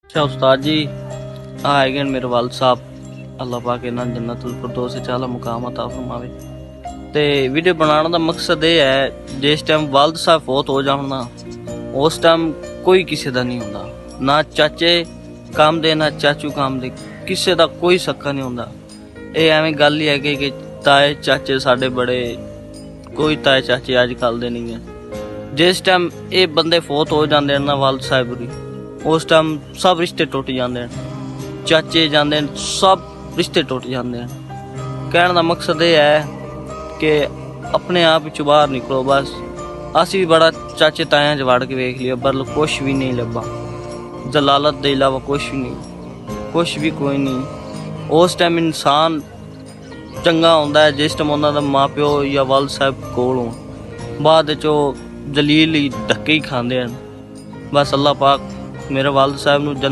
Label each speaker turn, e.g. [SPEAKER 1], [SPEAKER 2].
[SPEAKER 1] अच्छा उस्ताद जी आए मेरे वाल साहब अल्लाह पाक इन्हां जन्नतुल फिरदौस च आला मुकाम अता फरमावे। ते वीडियो बनाने का मकसद ये है जिस टाइम वालद साहब फौत हो जान ना उस टाइम कोई किसी का नहीं होंदा, ना चाचे काम दे ना चाचू काम दे, किसी का कोई सक्का नहीं होंदा। ये एवें गल ही है कि ताए चाचे साडे बड़े कोई ताए चाचे अजकल दे नहीं है। जिस टाइम ये बंदे फौत हो जाते हैं ना वालद साहब भी उस टाइम सब रिश्ते टुट जाते हैं, चाचे जाते हैं, सब रिश्ते टुट जाते हैं। कहने का मकसद ये है कि अपने आप ही बाहर निकलो बस। असी भी बड़ा चाचे ताया च वड़ के वेख लिया पर कुछ भी नहीं लभा, जलालत के अलावा कुछ भी नहीं, कुछ भी कोई नहीं। उस टाइम इंसान चंगा होंदा है जिस टाइम उन्होंने माँ प्यो या वालद साहब कोल हो, बाद जलील ही धक्के ही खाते हैं। बस अल्लाह पाक मेरे वालद साहब नूं जन्नत